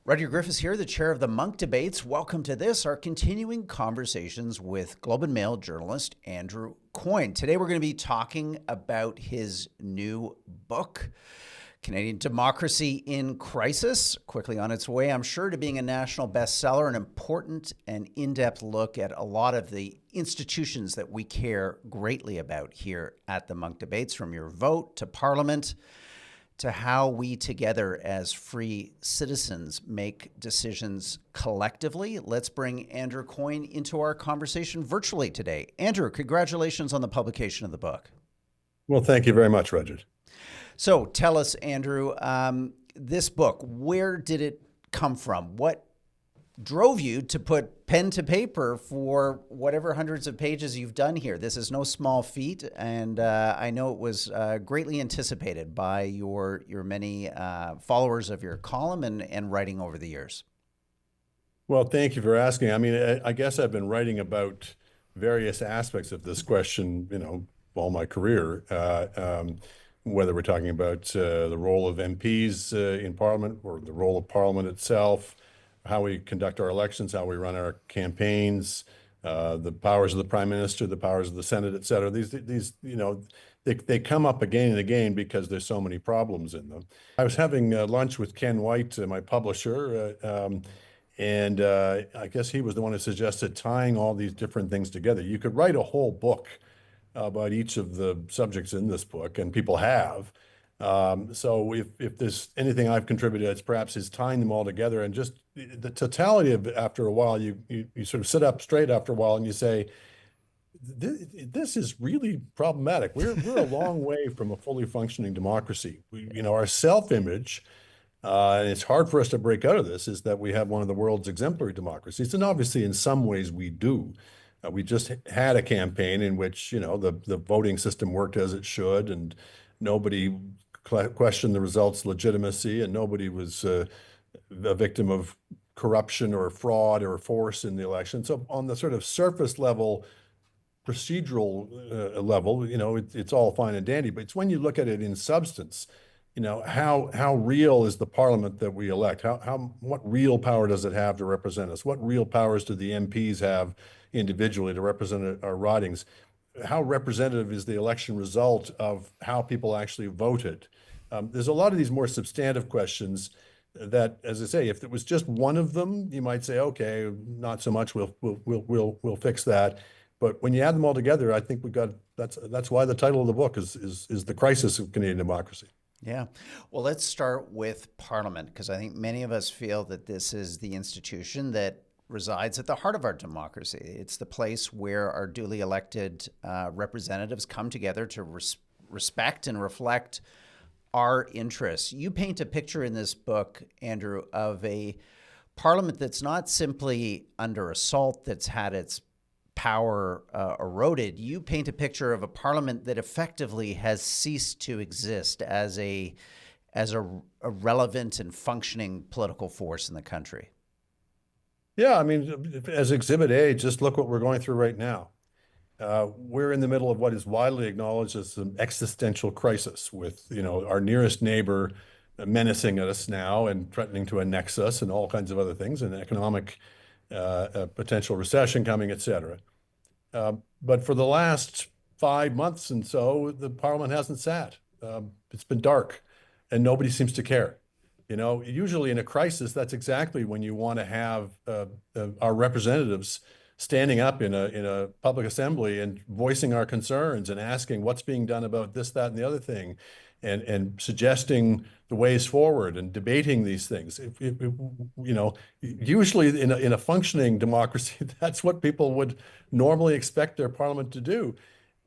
Roger Griffiths here, the chair of the Munk debates. Welcome to this, our continuing conversations with Globe and Mail journalist Andrew Coyne. Today we're going to be talking about his new book, Canadian Democracy in Crisis, quickly on its way, I'm sure, to being a national bestseller, an important and in-depth look at a lot of the institutions that we care greatly about here at the Munk debates, from your vote to Parliament, to how we together as free citizens make decisions collectively. Let's bring Andrew Coyne into our conversation virtually today. Andrew, congratulations on the publication of the book. Well, thank you very much, Roger. So tell us, Andrew, this book, where did it come from? What drove you to put pen to paper for whatever hundreds of pages you've done here? This is no small feat, and I know it was greatly anticipated by your many followers of your column and writing over the years. Well, thank you for asking. I mean, I guess I've been writing about various aspects of this question, all my career, whether we're talking about the role of MPs in Parliament or the role of Parliament itself, how we conduct our elections, how we run our campaigns, the powers of the Prime Minister, the powers of the Senate, et cetera. These they come up again and again because there's so many problems in them. I was having lunch with Ken White, my publisher, and I guess he was the one who suggested tying all these different things together. You could write a whole book about each of the subjects in this book, and people have. So if there's anything I've contributed, it's perhaps is tying them all together, and just the totality of it. After a while, you sort of sit up straight after a while and you say, this is really problematic. We're a long way from a fully functioning democracy. Our self-image, and it's hard for us to break out of this, is that we have one of the world's exemplary democracies, and obviously in some ways we do. We just had a campaign in which the voting system worked as it should, and nobody questioned the results' legitimacy, and nobody was a victim of corruption or fraud or force in the election. So on the sort of surface level, procedural level, it's all fine and dandy. But it's when you look at it in substance, how real is the Parliament that we elect? What real power does it have to represent us? What real powers do the MPs have individually to represent our ridings? How representative is the election result of how people actually voted? There's a lot of these more substantive questions that, as I say, if it was just one of them, you might say, okay, not so much. We'll fix that. But when you add them all together, I think that's why the title of the book is The Crisis of Canadian Democracy. Yeah. Well, let's start with Parliament, because I think many of us feel that this is the institution that resides at the heart of our democracy. It's the place where our duly elected representatives come together to respect and reflect our interests. You paint a picture in this book, Andrew, of a Parliament that's not simply under assault, that's had its power eroded. You paint a picture of a Parliament that effectively has ceased to exist as a relevant and functioning political force in the country. Yeah, I mean, as Exhibit A, just look what we're going through right now. We're in the middle of what is widely acknowledged as an existential crisis, with our nearest neighbor menacing us now and threatening to annex us and all kinds of other things, and economic potential recession coming, et cetera. But for the last 5 months and so, the Parliament hasn't sat. It's been dark, and nobody seems to care. Usually in a crisis, that's exactly when you want to have our representatives standing up in a public assembly and voicing our concerns and asking what's being done about this, that, and the other thing, and suggesting the ways forward and debating these things. Usually in a functioning democracy, that's what people would normally expect their Parliament to do.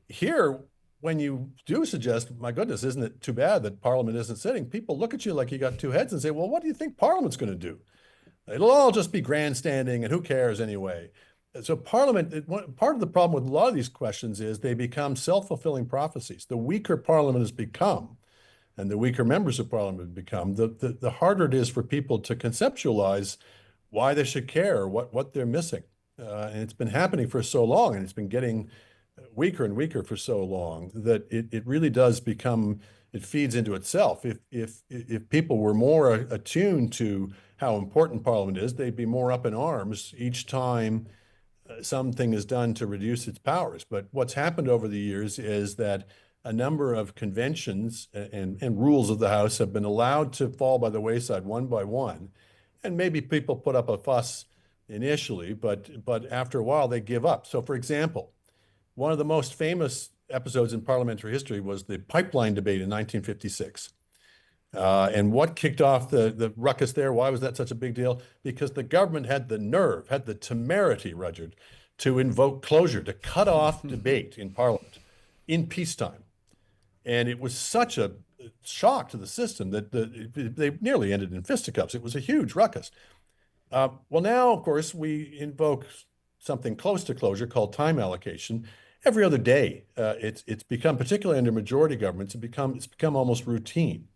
Here, when you do suggest, my goodness, isn't it too bad that Parliament isn't sitting? People look at you like you got two heads and say, well, what do you think Parliament's going to do? It'll all just be grandstanding, and who cares anyway? So Parliament, part of the problem with a lot of these questions is they become self-fulfilling prophecies. The weaker Parliament has become, and the weaker members of Parliament have become, the harder it is for people to conceptualize why they should care, what they're missing. And it's been happening for so long, and it's been getting weaker and weaker for so long that it really does become, it feeds into itself. If people were more attuned to how important Parliament is, they'd be more up in arms each time something is done to reduce its powers. But what's happened over the years is that a number of conventions and rules of the House have been allowed to fall by the wayside one by one. And maybe people put up a fuss initially, but after a while they give up. So, for example, one of the most famous episodes in parliamentary history was the pipeline debate in 1956. And what kicked off the ruckus there? Why was that such a big deal? Because the government had the nerve, had the temerity, Rudyard, to invoke closure, to cut off debate in Parliament in peacetime. And it was such a shock to the system that they nearly ended in fisticuffs. It was a huge ruckus. Well, now, of course, we invoke something close to closure called time allocation every other day. It's become, particularly under majority governments, it's become almost routine.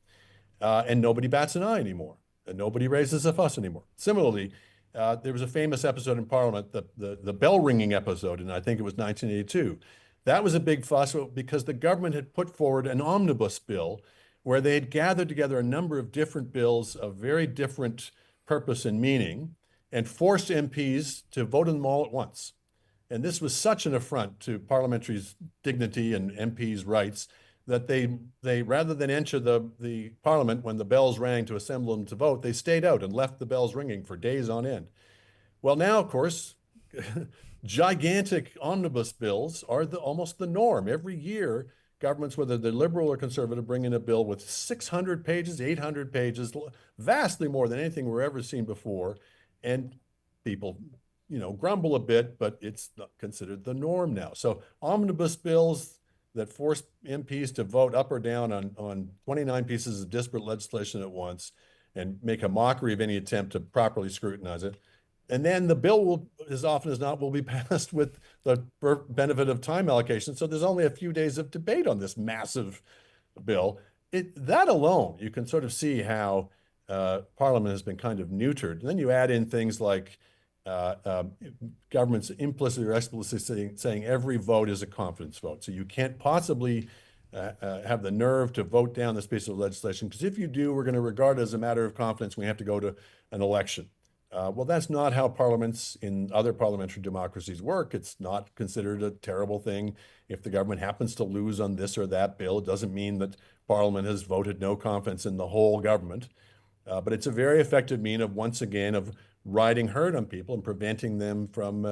And nobody bats an eye anymore, and nobody raises a fuss anymore. Similarly, there was a famous episode in Parliament, the bell ringing episode, and I think it was 1982. That was a big fuss because the government had put forward an omnibus bill where they had gathered together a number of different bills of very different purpose and meaning and forced MPs to vote on them all at once. And this was such an affront to parliamentary dignity and MPs' rights that they rather than enter the parliament when the bells rang to assemble them to vote, they stayed out and left the bells ringing for days on end. Well, now, of course, gigantic omnibus bills are almost the norm. Every year, governments, whether they're liberal or conservative, bring in a bill with 600 pages, 800 pages, vastly more than anything we've ever seen before. And people, grumble a bit, but it's not considered the norm now. So omnibus bills that force MPs to vote up or down on 29 pieces of disparate legislation at once and make a mockery of any attempt to properly scrutinize it. And then the bill will, as often as not, will be passed with the benefit of time allocation. So there's only a few days of debate on this massive bill. That alone, you can sort of see how Parliament has been kind of neutered. And then you add in things like governments implicitly or explicitly saying every vote is a confidence vote. So you can't possibly have the nerve to vote down this piece of legislation, because if you do, we're going to regard it as a matter of confidence. We have to go to an election. Well, that's not how parliaments in other parliamentary democracies work. It's not considered a terrible thing if the government happens to lose on this or that bill. It doesn't mean that Parliament has voted no confidence in the whole government. But it's a very effective means of, once again, of riding herd on people and preventing them from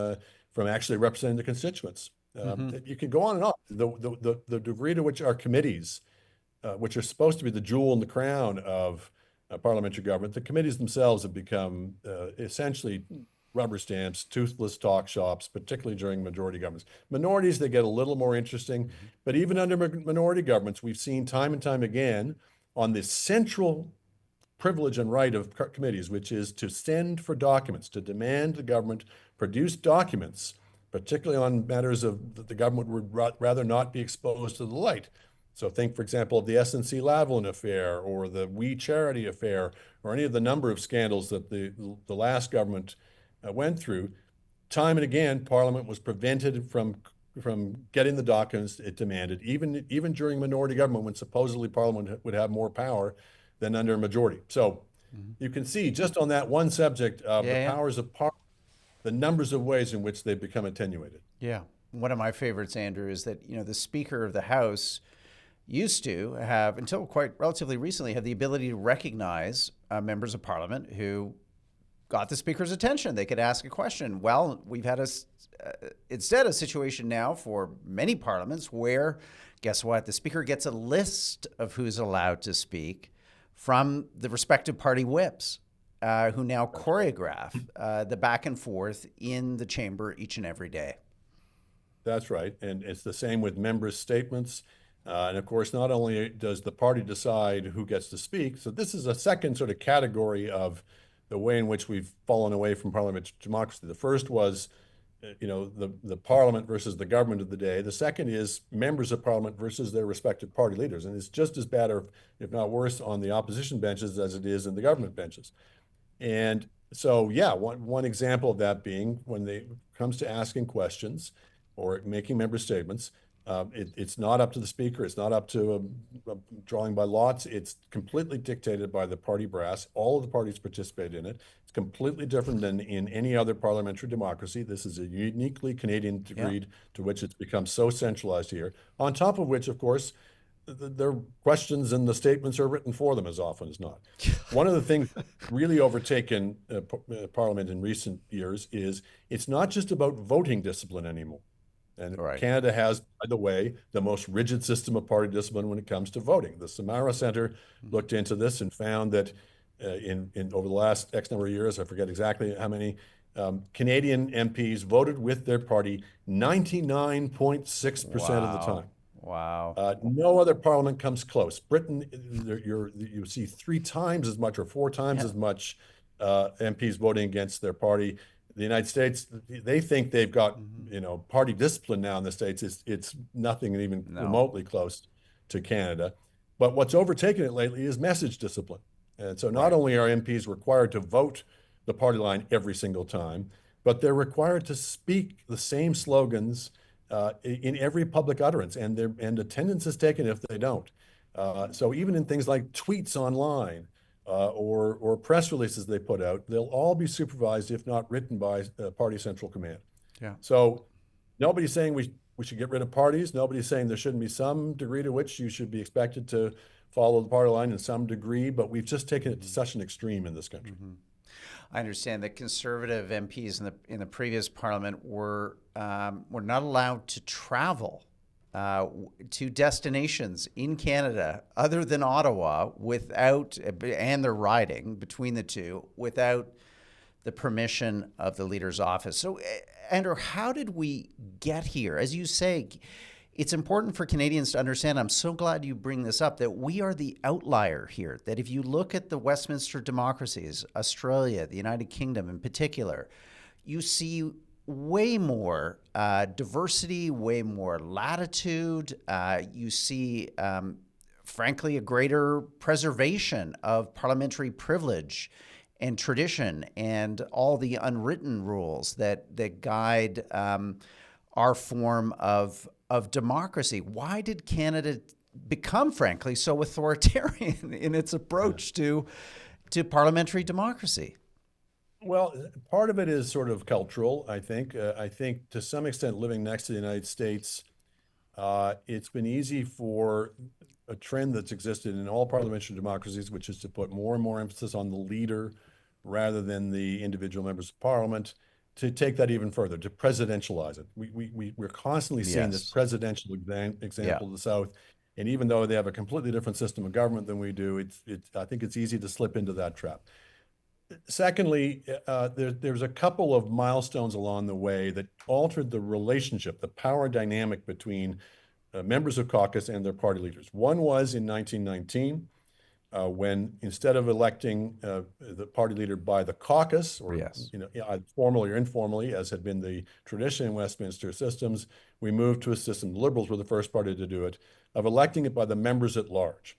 actually representing the constituents. You can go on and on. The degree to which our committees, which are supposed to be the jewel in the crown of parliamentary government, the committees themselves have become essentially rubber stamps, toothless talk shops, particularly during majority governments. Minorities, they get a little more interesting, but even under minority governments, we've seen time and time again on this central privilege and right of committees, which is to send for documents, to demand the government produce documents, particularly on matters of the government would rather not be exposed to the light. So think, for example, of the SNC Lavalin affair or the We Charity affair or any of the number of scandals that the last government went through. Time and again, Parliament was prevented from getting the documents it demanded, even during minority government when supposedly Parliament would have more power than under a majority. So you can see just on that one subject of the powers of Parliament, the numbers of ways in which they've become attenuated. Yeah. One of my favorites, Andrew, is that, the Speaker of the House used to have, until quite relatively recently, have the ability to recognize members of Parliament who got the Speaker's attention. They could ask a question. Well, we've had instead a situation now for many parliaments where, guess what? The Speaker gets a list of who's allowed to speak from the respective party whips, who now choreograph the back and forth in the chamber each and every day. That's right. And it's the same with members' statements. And of course, not only does the party decide who gets to speak, so this is a second sort of category of the way in which we've fallen away from parliamentary democracy. The first was, the parliament versus the government of the day. The second is members of parliament versus their respective party leaders. And it's just as bad, or if not worse, on the opposition benches as it is in the government benches. And so, yeah, one example of that being when it comes to asking questions or making member statements, It's not up to the speaker. It's not up to drawing by lots. It's completely dictated by the party brass. All of the parties participate in it. It's completely different than in any other parliamentary democracy. This is a uniquely Canadian Yeah. degree to which it's become so centralized here. On top of which, of course, their questions and the statements are written for them as often as not. One of the things really overtaken Parliament in recent years is it's not just about voting discipline anymore. And Right. Canada has, by the way, the most rigid system of party discipline when it comes to voting. The Samara Center looked into this and found that in over the last X number of years, I forget exactly how many, Canadian MPs voted with their party 99.6% of the Wow. time. Wow. No other parliament comes close. Britain, you see 3 times as much or 4 times Yeah. as much MPs voting against their party. The United States, they think they've got, party discipline now in the States. It's nothing even No. remotely close to Canada. But what's overtaken it lately is message discipline. And so not Right. only are MPs required to vote the party line every single time, but they're required to speak the same slogans in every public utterance, and attendance is taken if they don't. So even in things like tweets online or press releases they put out, they'll all be supervised, if not written by Party Central Command. Yeah. So nobody's saying we should get rid of parties. Nobody's saying there shouldn't be some degree to which you should be expected to follow the party line in some degree, but we've just taken it to such an extreme in this country. I understand that Conservative MPs in the previous Parliament were not allowed to travel to destinations in Canada other than Ottawa without, and they're riding between the two without the permission of the leader's office. So, Andrew, how did we get here? As you say, it's important for Canadians to understand. I'm so glad you bring this up, that we are the outlier here. That if you look at the Westminster democracies, Australia, the United Kingdom in particular, you see way more diversity, way more latitude. You see, frankly, a greater preservation of parliamentary privilege and tradition and all the unwritten rules that guide our form of democracy. Why did Canada become, frankly, so authoritarian in its approach to parliamentary democracy? Well, part of it is sort of cultural, I think. I think to some extent, living next to the United States, it's been easy for a trend that's existed in all parliamentary democracies, which is to put more and more emphasis on the leader rather than the individual members of parliament, to take that even further, to presidentialize it. We're constantly seeing this Yes. presidential Yeah. example of the South. And even though they have a completely different system of government than we do, I think it's easy to slip into that trap. Secondly, there's a couple of milestones along the way that altered the relationship, the power dynamic between members of caucus and their party leaders. One was in 1919, when instead of electing the party leader by the caucus, or Yes. either formally or informally, as had been the tradition in Westminster systems, we moved to a system. The Liberals were the first party to do it, of electing it by the members at large.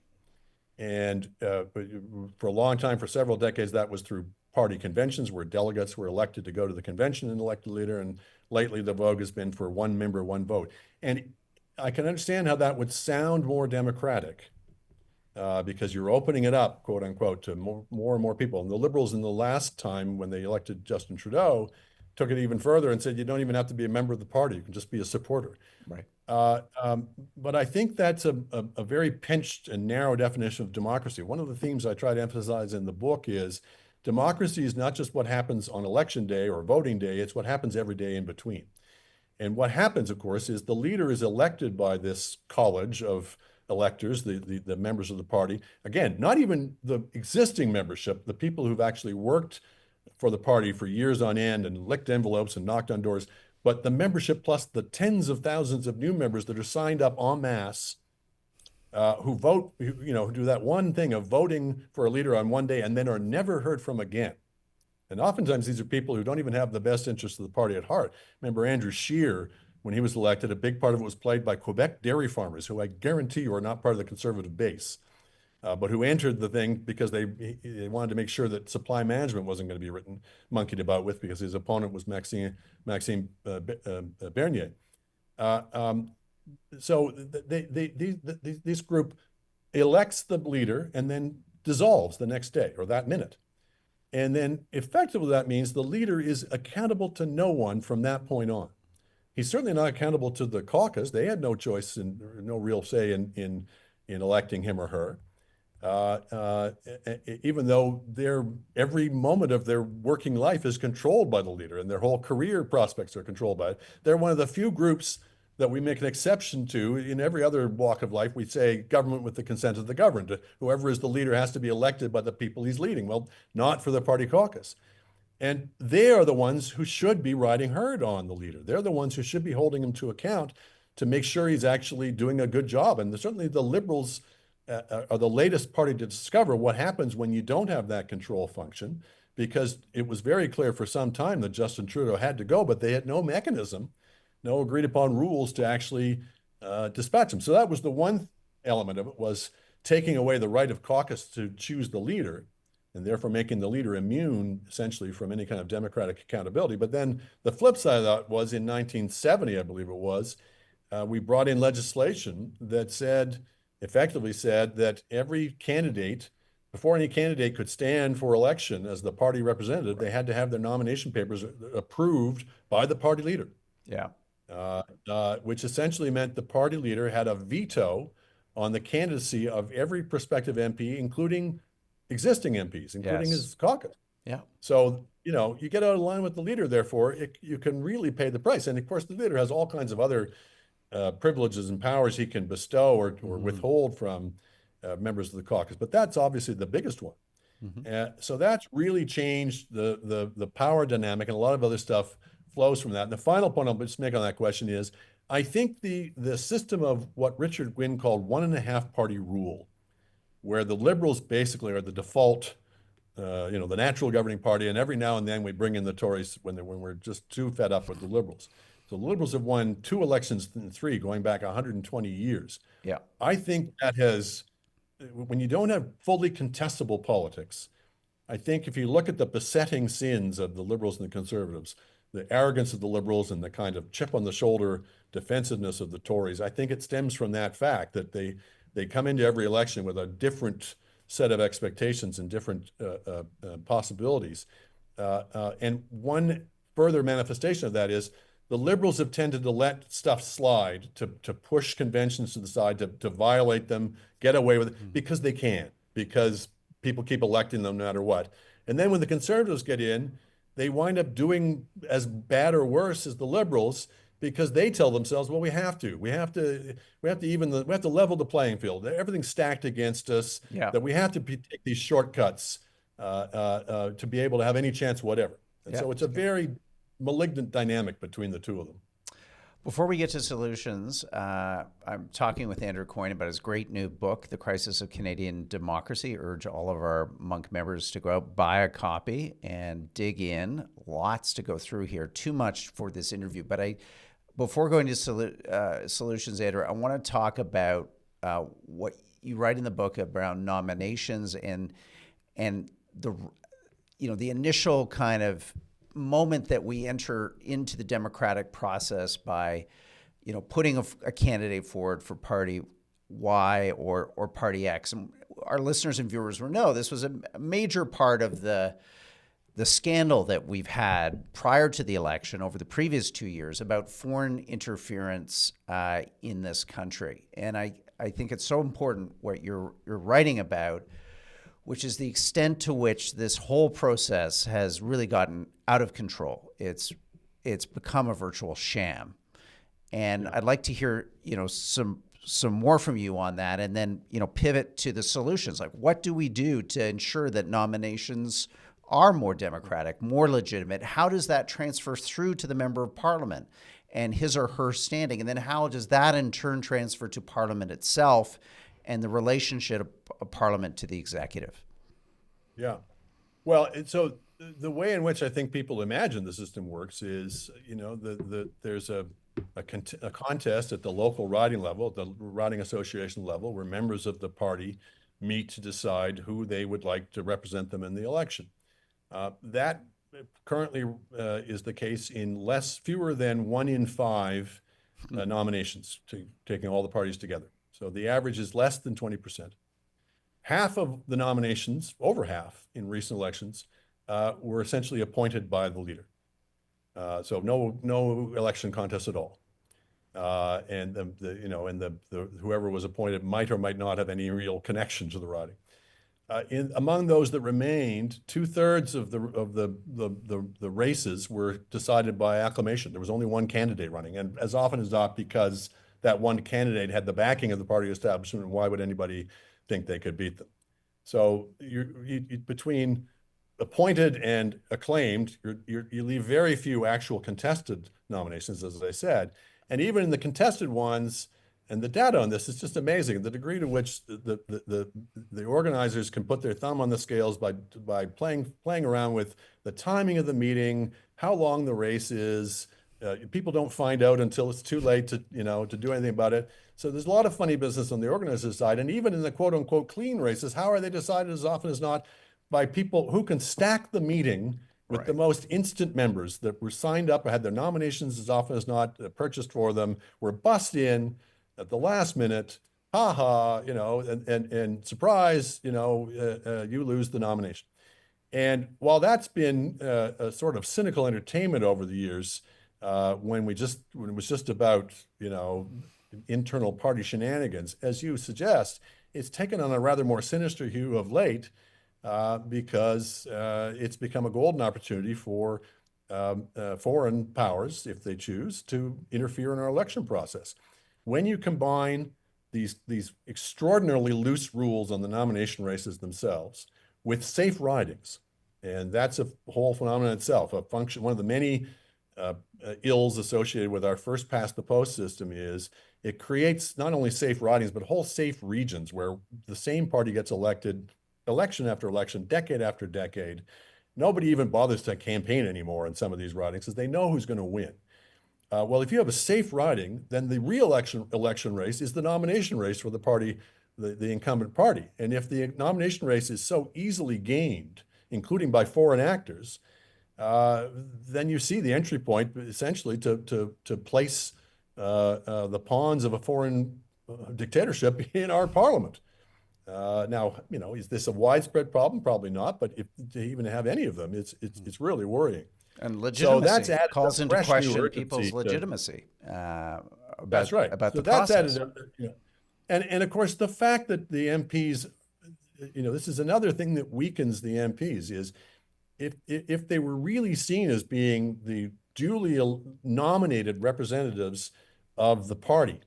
And for a long time, for several decades, that was through party conventions where delegates were elected to go to the convention and elect a leader. And lately, the vogue has been for one member, one vote. And I can understand how that would sound more democratic because you're opening it up, quote unquote, to more and more people. And the Liberals in the last time when they elected Justin Trudeau took it even further and said, you don't even have to be a member of the party. You can just be a supporter. Right. But I think that's a very pinched and narrow definition of democracy. One of the themes I try to emphasize in the book is democracy is not just what happens on election day or voting day, it's what happens every day in between. And what happens, of course, is the leader is elected by this college of electors, the members of the party. Again, not even the existing membership, the people who've actually worked for the party for years on end and licked envelopes and knocked on doors, but the membership plus the tens of thousands of new members that are signed up en masse, who vote, who do that one thing of voting for a leader on one day and then are never heard from again. And oftentimes these are people who don't even have the best interests of the party at heart. Remember Andrew Scheer, when he was elected, a big part of it was played by Quebec dairy farmers, who I guarantee you are not part of the Conservative base, but who entered the thing because they wanted to make sure that supply management wasn't going to be monkeyed about with, because his opponent was Maxime Bernier. so this group elects the leader and then dissolves the next day or that minute. And then effectively that means the leader is accountable to no one from that point on. He's certainly not accountable to the caucus. They had no choice and no real say in electing him or her. Even though every moment of their working life is controlled by the leader and their whole career prospects are controlled by it. They're one of the few groups that we make an exception to. In every other walk of life, we say government with the consent of the governed. Whoever is the leader has to be elected by the people he's leading. Well, not for the party caucus. And they are the ones who should be riding herd on the leader. They're the ones who should be holding him to account to make sure he's actually doing a good job. And certainly the Liberals are the latest party to discover what happens when you don't have that control function, because it was very clear for some time that Justin Trudeau had to go, but they had no mechanism, no agreed upon rules to actually dispatch him. So that was the one element of it, was taking away the right of caucus to choose the leader, and therefore making the leader immune essentially from any kind of democratic accountability. But then the flip side of that was in 1970, I believe it was, we brought in legislation that effectively said that every candidate, before any candidate could stand for election as the party representative, they had to have their nomination papers approved by the party leader. Yeah. Which essentially meant the party leader had a veto on the candidacy of every prospective MP, including existing MPs, including his caucus. Yeah. So, you get out of line with the leader, therefore, you can really pay the price. And of course, the leader has all kinds of other privileges and powers he can bestow or withhold from members of the caucus. But that's obviously the biggest one. So that's really changed the power dynamic, and a lot of other stuff flows from that. And the final point I'll just make on that question is, I think the system of what Richard Gwynne called 1.5 party rule, where the Liberals basically are the default, the natural governing party, and every now and then we bring in the Tories when we're just too fed up with the Liberals. So the Liberals have won 2 elections in 3, going back 120 years. Yeah. I think that when you don't have fully contestable politics, I think if you look at the besetting sins of the Liberals and the Conservatives, the arrogance of the Liberals and the kind of chip on the shoulder defensiveness of the Tories, I think it stems from that fact that they come into every election with a different set of expectations and different possibilities. And one further manifestation of that is the Liberals have tended to let stuff slide, to push conventions to the side, to violate them, get away with it, because they can, because people keep electing them no matter what. And then when the Conservatives get in, they wind up doing as bad or worse as the Liberals, because they tell themselves, well, we have to level the playing field. Everything's stacked against us, that we have to take these shortcuts to be able to have any chance, whatever. And so it's a very malignant dynamic between the two of them. Before we get to solutions, I'm talking with Andrew Coyne about his great new book, The Crisis of Canadian Democracy. Urge all of our Munk members to go out, buy a copy, and dig in. Lots to go through here. Too much for this interview. But before going to solutions, Andrew, I want to talk about what you write in the book around nominations and the initial kind of moment that we enter into the democratic process by, putting a candidate forward for party Y or party X. And our listeners and viewers will know this was a major part of the scandal that we've had prior to the election over the previous 2 years about foreign interference in this country. And I think it's so important what you're writing about, which is the extent to which this whole process has really gotten out of control. It's become a virtual sham. And I'd like to hear, some more from you on that, and then, pivot to the solutions. Like, what do we do to ensure that nominations are more democratic, more legitimate? How does that transfer through to the member of parliament and his or her standing? And then how does that in turn transfer to parliament itself and the relationship of parliament to the executive? Yeah. Well, so the way in which I think people imagine the system works is, there's a contest at the local riding level, at the riding association level, where members of the party meet to decide who they would like to represent them in the election. That currently is the case in fewer than 1 in 5 nominations, taking all the parties together. So the average is less than 20%. Half of the nominations, over half in recent elections, were essentially appointed by the leader. So no election contest at all. And whoever was appointed might or might not have any real connection to the riding. Among those that remained, 2/3 of the races were decided by acclamation. There was only one candidate running, and as often as not, because that one candidate had the backing of the party establishment, why would anybody think they could beat them? So between appointed and acclaimed, you leave very few actual contested nominations, as I said. And even in the contested ones, and the data on this is just amazing, the degree to which the organizers can put their thumb on the scales by playing around with the timing of the meeting, how long the race is. People don't find out until it's too late to do anything about it. So there's a lot of funny business on the organizer's side. And even in the quote unquote clean races, how are they decided as often as not by people who can stack the meeting with the most instant members that were signed up or had their nominations as often as not purchased for them, were bussed in at the last minute, and surprise, you lose the nomination. And while that's been a sort of cynical entertainment over the years, when it was just about, internal party shenanigans, as you suggest, it's taken on a rather more sinister hue of late, because it's become a golden opportunity for foreign powers, if they choose, to interfere in our election process. When you combine these extraordinarily loose rules on the nomination races themselves with safe ridings, and that's a whole phenomenon itself, one of the many ills associated with our first past the post system is it creates not only safe ridings, but whole safe regions where the same party gets elected election after election, decade after decade. Nobody even bothers to campaign anymore in some of these ridings because they know who's going to win. Well, if you have a safe riding, then the election race is the nomination race for the party, the incumbent party. And if the nomination race is so easily gained, including by foreign actors, then you see the entry point essentially to place the pawns of a foreign dictatorship in our parliament. Now, is this a widespread problem? Probably not. But if to even have any of them, it's really worrying. And legitimacy so that's calls into question people's legitimacy. That's right. About so the that's process. And of course, the fact that the MPs, this is another thing that weakens the MPs is if they were really seen as being the duly nominated representatives of the party,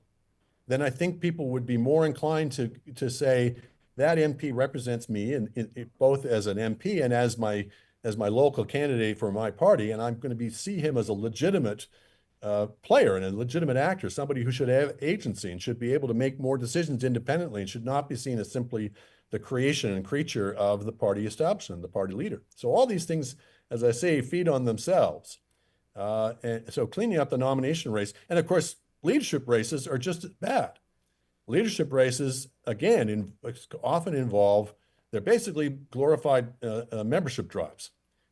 then I think people would be more inclined to say that MP represents me, and both as an MP and as my local candidate for my party, and I'm going to see him as a legitimate player and a legitimate actor, somebody who should have agency and should be able to make more decisions independently and should not be seen as simply the creation and creature of the party establishment, the party leader. So all these things, as I say, feed on themselves. And so cleaning up the nomination race, and of course, leadership races are just as bad. Leadership races, again, often involve, they're basically glorified membership drives.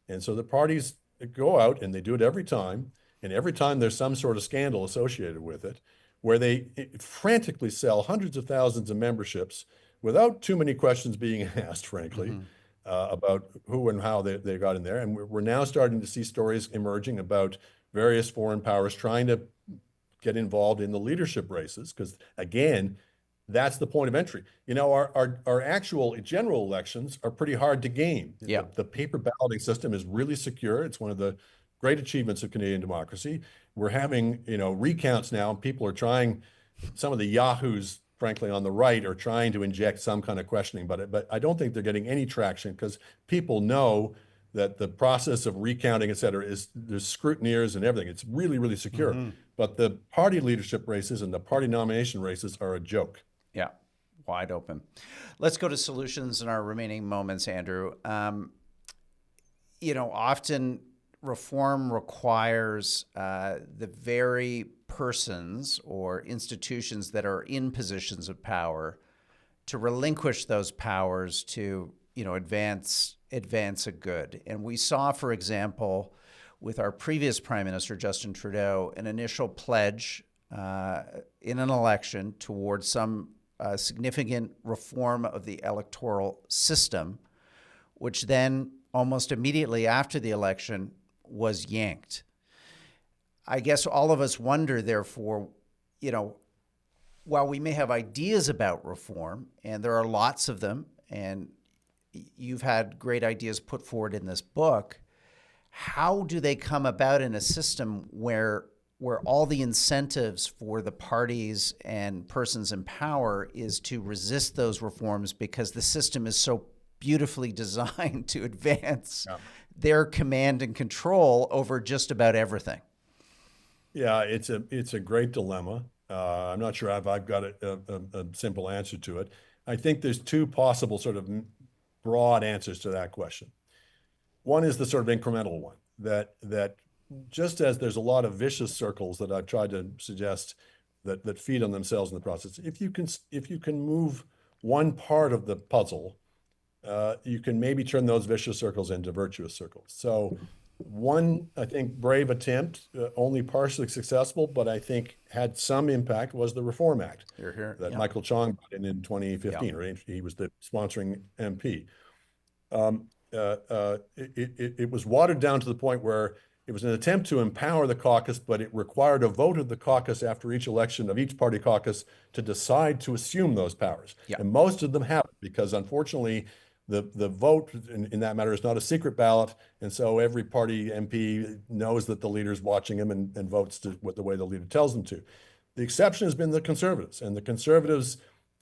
And so the parties go out and they do it every time. And every time there's some sort of scandal associated with it, where they frantically sell hundreds of thousands of memberships without too many questions being asked, frankly, about who and how they got in there. And we're now starting to see stories emerging about various foreign powers trying to get involved in the leadership races, because again, that's the point of entry. Our actual general elections are pretty hard to game. Yeah. The paper balloting system is really secure. It's one of the great achievements of Canadian democracy. We're having, recounts now, and people are trying, some of the yahoos, frankly, on the right are trying to inject some kind of questioning, but I don't think they're getting any traction because people know that the process of recounting, et cetera, there's scrutineers and everything. It's really, really secure. But the party leadership races and the party nomination races are a joke. Yeah, wide open. Let's go to solutions in our remaining moments, Andrew. Often reform requires the very persons or institutions that are in positions of power to relinquish those powers to, advance a good. And we saw, for example, with our previous Prime Minister, Justin Trudeau, an initial pledge in an election towards some significant reform of the electoral system, which then almost immediately after the election was yanked. I guess all of us wonder, therefore, while we may have ideas about reform, and there are lots of them, and you've had great ideas put forward in this book, how do they come about in a system where all the incentives for the parties and persons in power is to resist those reforms because the system is so beautifully designed to advance their command and control over just about everything? Yeah, it's a great dilemma. I'm not sure I've got a simple answer to it. I think there's two possible sort of broad answers to that question. One is the sort of incremental one, that just as there's a lot of vicious circles that I've tried to suggest that feed on themselves in the process, if you can move one part of the puzzle, you can maybe turn those vicious circles into virtuous circles. So one, I think, brave attempt, only partially successful, but I think had some impact, was the Reform Act that Michael Chong brought in 2015, right? He was the sponsoring MP. It was watered down to the point where it was an attempt to empower the caucus, but it required a vote of the caucus after each election of each party caucus to decide to assume those powers. And most of them haven't, because unfortunately, the vote in that matter is not a secret ballot, and so every party MP knows that the leader's watching him and votes the way the leader tells them to. The exception has been the Conservatives, and the Conservatives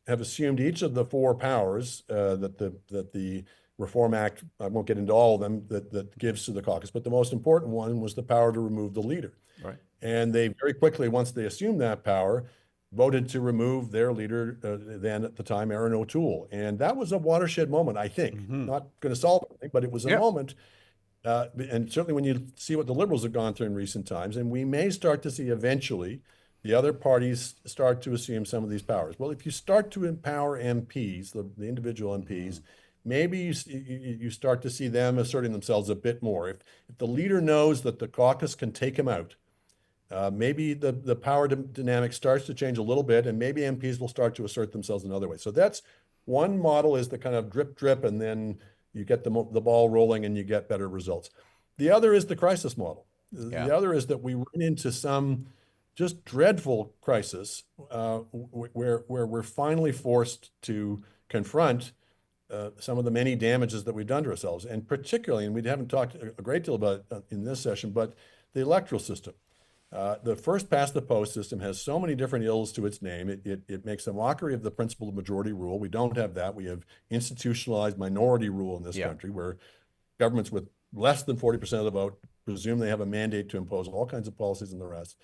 have assumed each of the four powers that the Reform Act, I won't get into all of them, that gives to the caucus, but the most important one was the power to remove the leader. Right. And they very quickly, once they assumed that power, voted to remove their leader, then at the time, Aaron O'Toole. And that was a watershed moment, I think. Not going to solve anything, but it was a moment. And certainly when you see what the Liberals have gone through in recent times, and we may start to see eventually the other parties start to assume some of these powers. Well, if you start to empower MPs, the individual MPs, maybe you start to see them asserting themselves a bit more. If the leader knows that the caucus can take him out, maybe the power dynamic starts to change a little bit, and maybe MPs will start to assert themselves in other ways. So that's one model, is the kind of drip, and then you get the ball rolling and you get better results. The other is the crisis model. The other is that we run into some just dreadful crisis where we're finally forced to confront some of the many damages that we've done to ourselves, and particularly, and we haven't talked a great deal about it in this session, but the electoral system. The first past the post system has so many different ills to its name. It makes a mockery of the principle of majority rule. We don't have that. We have institutionalized minority rule in this country, where governments with less than 40% of the vote presume they have a mandate to impose all kinds of policies and the rest.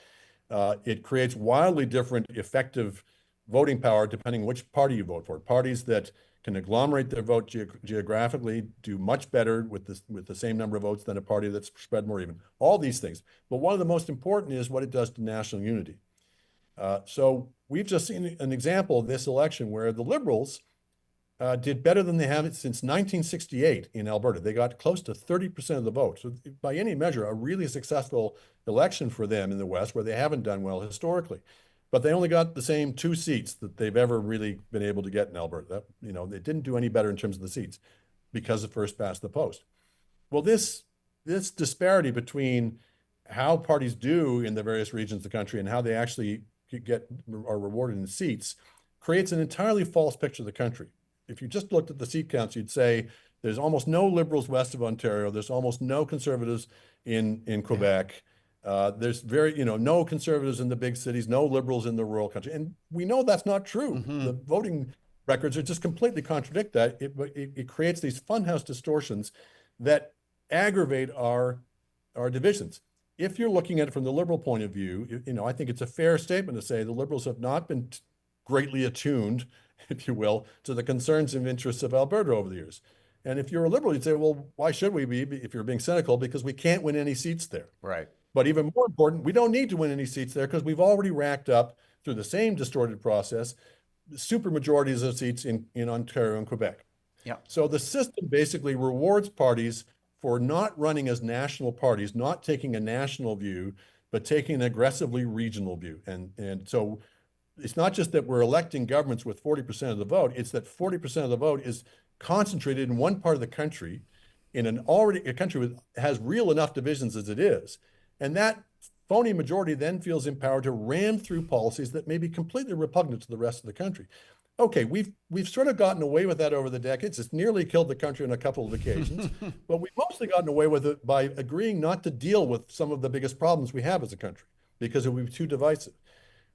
It creates wildly different effective voting power depending which party you vote for. Parties that can agglomerate their vote geographically do much better with the same number of votes than a party that's spread more even. All these things. But one of the most important is what it does to national unity. So we've just seen an example of this election where the Liberals did better than they have since 1968 in Alberta. They got close to 30% of the vote. So by any measure, a really successful election for them in the West, where they haven't done well historically. But they only got the same 2 seats that they've ever really been able to get in Alberta. They didn't do any better in terms of the seats because of first past the post. Well, this disparity between how parties do in the various regions of the country and how they actually are rewarded in seats creates an entirely false picture of the country. If you just looked at the seat counts, you'd say there's almost no Liberals west of Ontario. There's almost no Conservatives in Quebec. There's no Conservatives in the big cities, no Liberals in the rural country. And we know that's not true. The voting records are just completely contradict that. It creates these funhouse distortions that aggravate our divisions. If you're looking at it from the Liberal point of view, I think it's a fair statement to say the Liberals have not been greatly attuned, if you will, to the concerns and interests of Alberta over the years. And if you're a Liberal, you'd say, well, why should we be, if you're being cynical, because we can't win any seats there. Right. But even more important, we don't need to win any seats there because we've already racked up, through the same distorted process, super majorities of seats in Ontario and Quebec. Yeah. So the system basically rewards parties for not running as national parties, not taking a national view, but taking an aggressively regional view. And so it's not just that we're electing governments with 40% of the vote, it's that 40% of the vote is concentrated in one part of the country, in a country that has real enough divisions as it is. And that phony majority then feels empowered to ram through policies that may be completely repugnant to the rest of the country. Okay, we've sort of gotten away with that over the decades. It's nearly killed the country on a couple of occasions, but we've mostly gotten away with it by agreeing not to deal with some of the biggest problems we have as a country because it would be too divisive.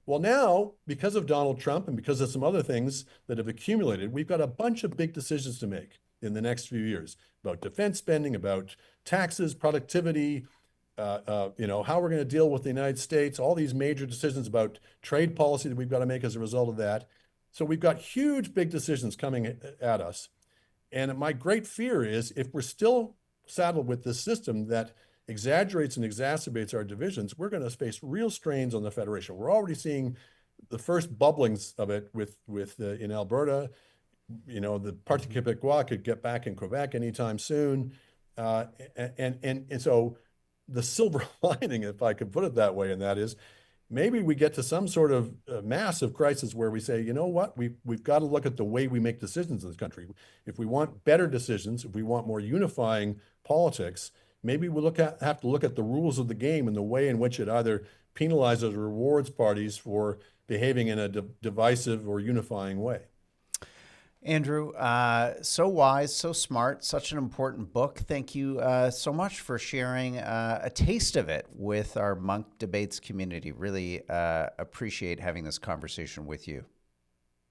Well, now, because of Donald Trump and because of some other things that have accumulated, we've got a bunch of big decisions to make in the next few years about defense spending, about taxes, productivity, how we're going to deal with the United States, all these major decisions about trade policy that we've got to make as a result of that. So we've got huge, big decisions coming at us. And my great fear is if we're still saddled with this system that exaggerates and exacerbates our divisions, we're going to face real strains on the Federation. We're already seeing the first bubblings of it with in Alberta. The Parti Québécois could get back in Quebec anytime soon. And so the silver lining, if I could put it that way, and that is maybe we get to some sort of massive crisis where we say, you know what, we've got to look at the way we make decisions in this country. If we want better decisions, if we want more unifying politics, maybe we'll have to look at the rules of the game and the way in which it either penalizes or rewards parties for behaving in a divisive or unifying way. Andrew, so wise, so smart, such an important book. Thank you so much for sharing a taste of it with our Munk Debates community. Really appreciate having this conversation with you.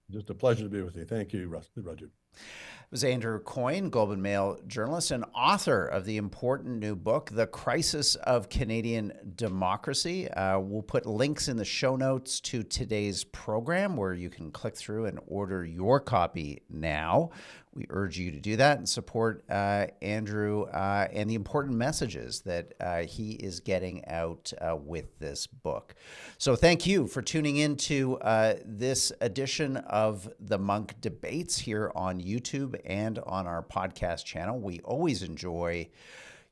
Just a pleasure to be with you. Thank you, Roger. It was Andrew Coyne, Globe and Mail journalist and author of the important new book, The Crisis of Canadian Democracy. We'll put links in the show notes to today's program where you can click through and order your copy now. We urge you to do that and support Andrew and the important messages that he is getting out with this book. So thank you for tuning in to this edition of the Munk Debates here on YouTube and on our podcast channel. We always enjoy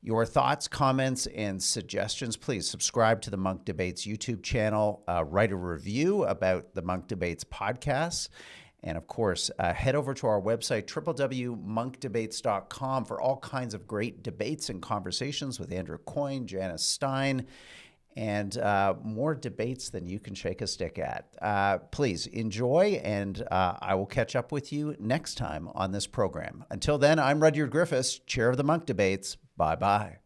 your thoughts, comments, and suggestions. Please subscribe to the Munk Debates YouTube channel, write a review about the Munk Debates podcast. And of course, head over to our website, www.munkdebates.com, for all kinds of great debates and conversations with Andrew Coyne, Janice Stein, and more debates than you can shake a stick at. Please enjoy, and I will catch up with you next time on this program. Until then, I'm Rudyard Griffiths, chair of the Munk Debates. Bye-bye.